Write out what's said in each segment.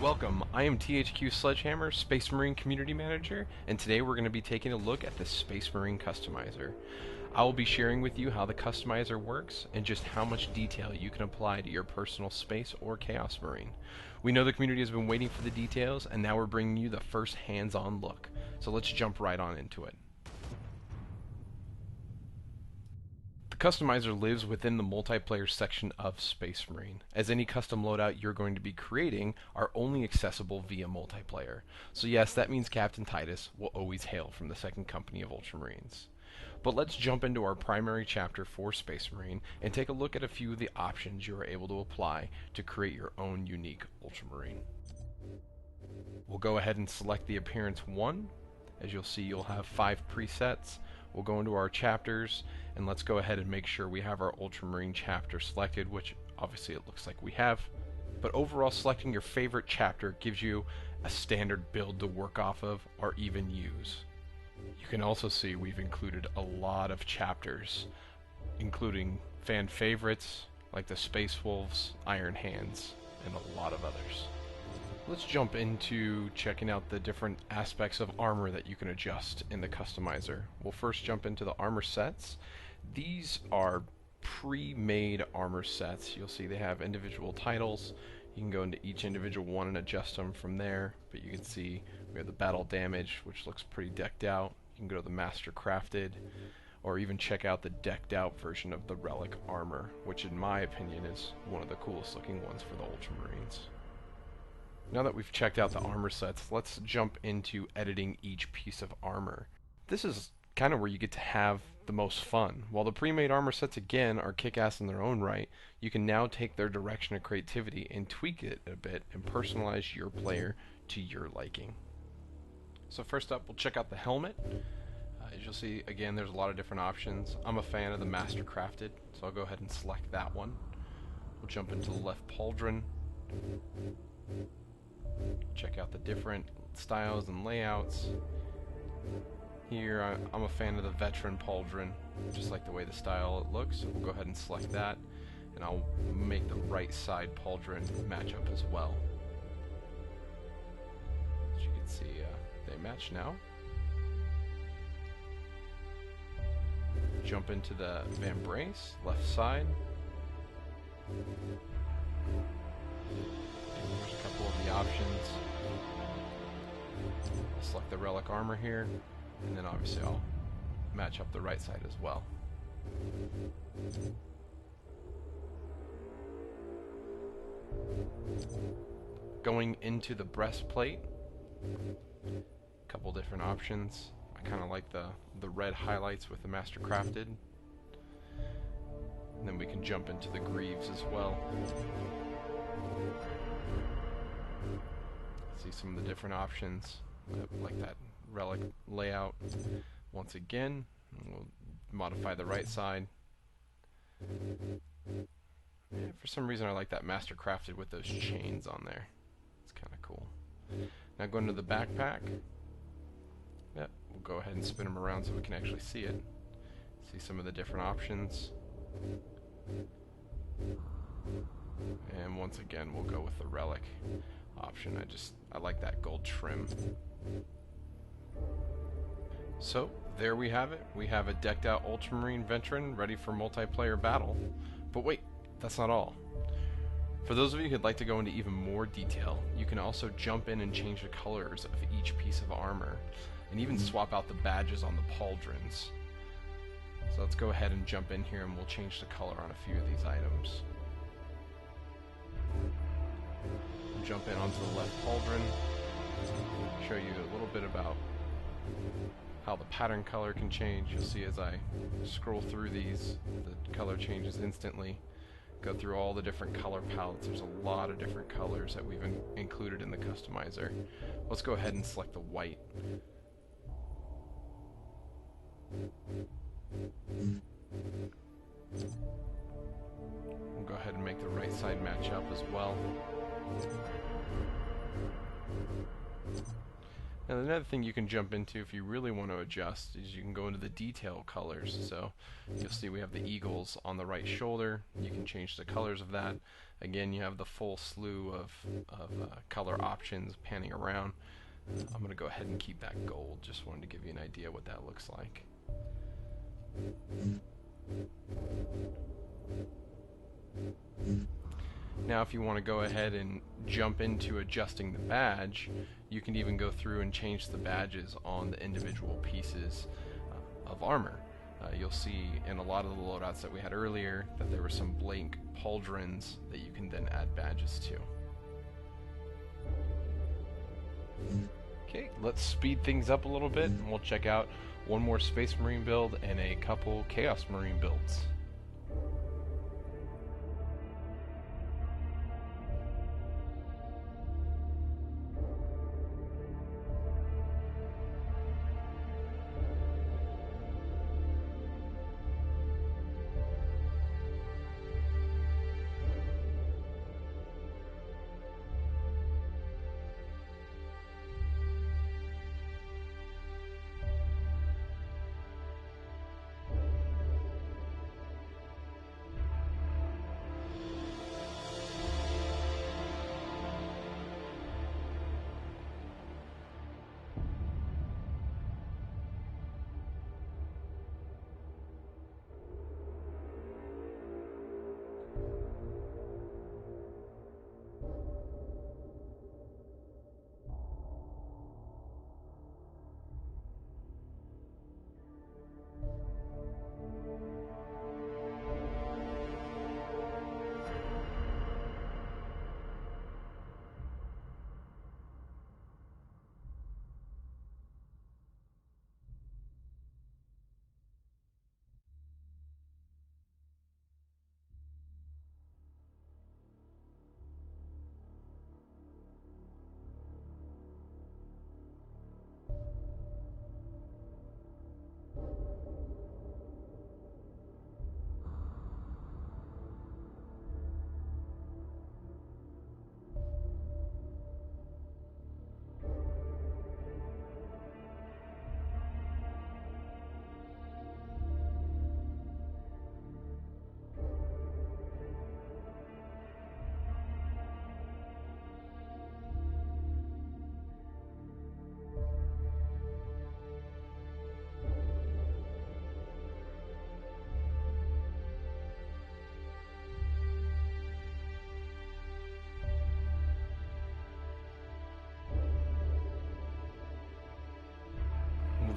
Welcome, I am THQ Sledgehammer, Space Marine Community Manager, and today we're going to be taking a look at the Space Marine Customizer. I will be sharing with you how the customizer works and just how much detail you can apply to your personal Space or Chaos Marine. We know the community has been waiting for the details, and now we're bringing you the first hands-on look. So let's jump right on into it. The customizer lives within the multiplayer section of Space Marine, as any custom loadout you're going to be creating are only accessible via multiplayer. So yes, that means Captain Titus will always hail from the second company of Ultramarines. But let's jump into our primary chapter for Space Marine and take a look at a few of the options you are able to apply to create your own unique Ultramarine. We'll go ahead and select the Appearance 1. As you'll see, you'll have 5 presets. We'll go into our chapters, and let's go ahead and make sure we have our Ultramarine chapter selected, which obviously it looks like we have. But overall, selecting your favorite chapter gives you a standard build to work off of or even use. You can also see we've included a lot of chapters, including fan favorites like the Space Wolves, Iron Hands, and a lot of others. Let's jump into checking out the different aspects of armor that you can adjust in the customizer. We'll first jump into the armor sets. These are pre-made armor sets. You'll see they have individual titles. You can go into each individual one and adjust them from there, but you can see we have the battle damage, which looks pretty decked out. You can go to the master crafted, or even check out the decked out version of the relic armor, which in my opinion is one of the coolest looking ones for the Ultramarines. Now that we've checked out the armor sets, let's jump into editing each piece of armor. This is kind of where you get to have the most fun. While the pre-made armor sets again are kick-ass in their own right, you can now take their direction of creativity and tweak it a bit and personalize your player to your liking. So first up, we'll check out the helmet. As you'll see, again, there's a lot of different options. I'm a fan of the master crafted, so I'll go ahead and select that one. We'll jump into the left pauldron. Check out the different styles and layouts. Here I'm a fan of the veteran pauldron, just like the way the style it looks, so we'll go ahead and select that, and I'll make the right side pauldron match up as well. As you can see, they match now. Jump into the Van Brace, left side. There's a couple of the options. I'll select the relic armor here, and then obviously I'll match up the right side as well. Going into the breastplate, a couple different options. I kind of like the red highlights with the master crafted. And then we can jump into the greaves as well. See some of the different options, like that relic layout. Once again, we'll modify the right side. And for some reason I like that master crafted with those chains on there. It's kind of cool. Now going to the backpack. Yep, we'll go ahead and spin them around so we can actually see it. See some of the different options. And once again, we'll go with the relic option. I like that gold trim. So there we have it. We have a decked out Ultramarine veteran ready for multiplayer battle. But wait, that's not all. For those of you who'd like to go into even more detail, you can also jump in and change the colors of each piece of armor, and even swap out the badges on the pauldrons. So let's go ahead and jump in here and we'll change the color on a few of these items. Jump in onto the left pauldron, show you a little bit about how the pattern color can change. You'll see as I scroll through these, the color changes instantly. Go through all the different color palettes. There's a lot of different colors that we've included in the customizer. Let's go ahead and select the white. We'll go ahead and make the right side match up as well. Now another thing you can jump into if you really want to adjust is you can go into the detail colors. So you'll see we have the eagles on the right shoulder. You can change the colors of that. Again, you have the full slew of color options panning around. I'm going to go ahead and keep that gold. Just wanted to give you an idea what that looks like. Now if you want to go ahead and jump into adjusting the badge, you can even go through and change the badges on the individual pieces of armor. You'll see in a lot of the loadouts that we had earlier that there were some blank pauldrons that you can then add badges to. Okay, let's speed things up a little bit and we'll check out one more Space Marine build and a couple Chaos Marine builds.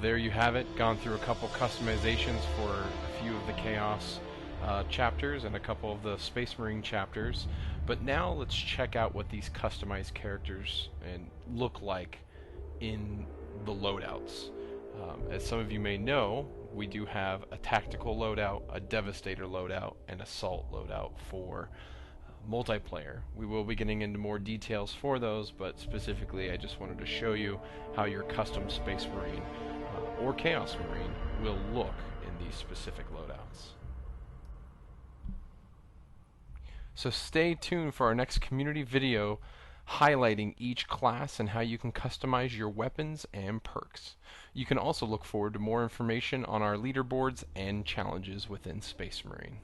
There you have it, gone through a couple customizations for a few of the Chaos chapters and a couple of the Space Marine chapters. But now let's check out what these customized characters and look like in the loadouts. As some of you may know, we do have a tactical loadout, a devastator loadout, and assault loadout for multiplayer. We will be getting into more details for those, but specifically I just wanted to show you how your custom Space Marine or Chaos Marine will look in these specific loadouts. So stay tuned for our next community video highlighting each class and how you can customize your weapons and perks. You can also look forward to more information on our leaderboards and challenges within Space Marine.